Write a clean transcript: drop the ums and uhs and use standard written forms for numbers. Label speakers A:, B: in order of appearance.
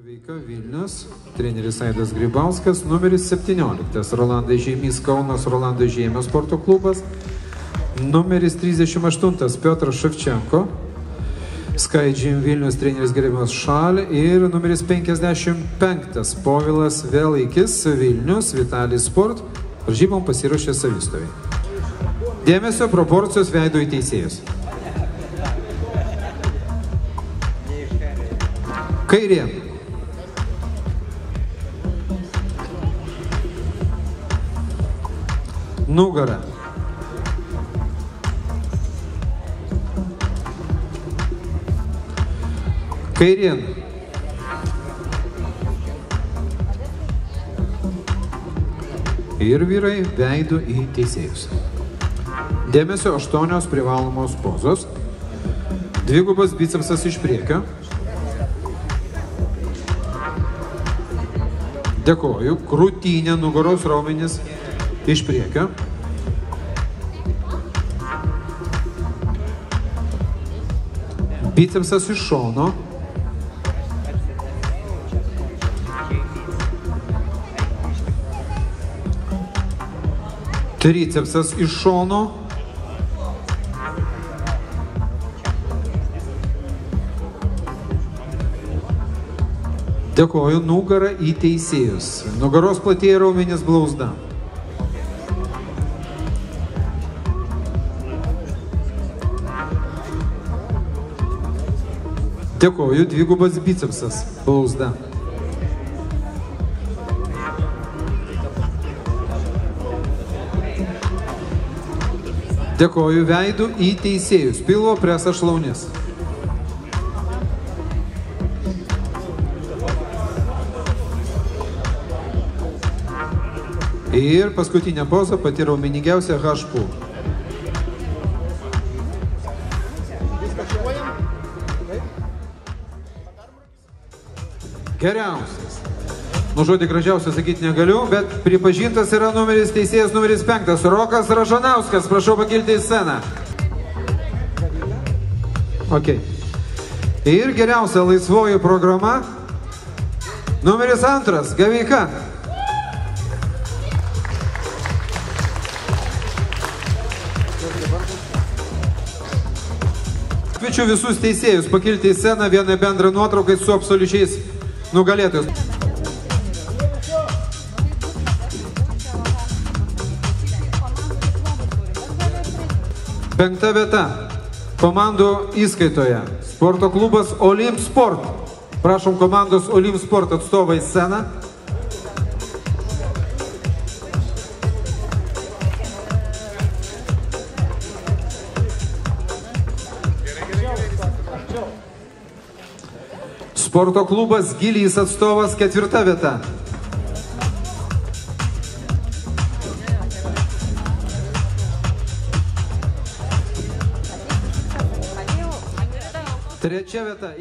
A: Veika Vilnius, treneris Aidas Grybauskas, numeris 17, Rolandas Žeimys Kaunas, Rolandas Žeimio sporto klubas, numeris 38, Piotras Ševčenko, Sky Gym Vilnius treneris Gerbiamas Šal ir numeris 55, Povilas Vėlaikis Vilnius, Vitalis Sport, varžybom pasiruošė savistoviai. Dėmesio, proporcijos, veido į teisėjus. Kairė. Nugara. Kairien. Ir vyrai veidu į teisėjus. Dėmesio, 8 privalomos pozos. Dvigubas bicepsas iš priekio. Dėkoju. Krūtinė, nugaros raumenys iš priekio. Bicepsas iš šono. Tricepsas iš šono. Dėkoju, nugara į teisėjus. Nugaros platieji raumenys blauzda. Dėkoju, dvigubas bicepsas blauzda. Dėkoju, veidu į teisėjus. Pilvo presas šlaunis. Ir paskutinė poza, pati raumeningiausia H-pull. Geriausias. Nu, žodį gražiausią sakyti negaliu, bet pripažintas yra numeris teisėjas numeris 5, Rokas Ražanauskas. Prašau pakilti į sceną. Ok. Ir geriausia laisvoji programa, numeris 2, Gaveika. Kviečiu visus teisėjus pakilti į sceną, vieną bendrą nuotrauką su absoliučiais nugalėtojus. Penkta vieta komandų įskaitoje. Sporto klubas Olimp Sport. Prašom komandos Olimp Sport atstovą į sceną. Sporto klubas Gilys atstovas 4 vieta. Trečia vieta.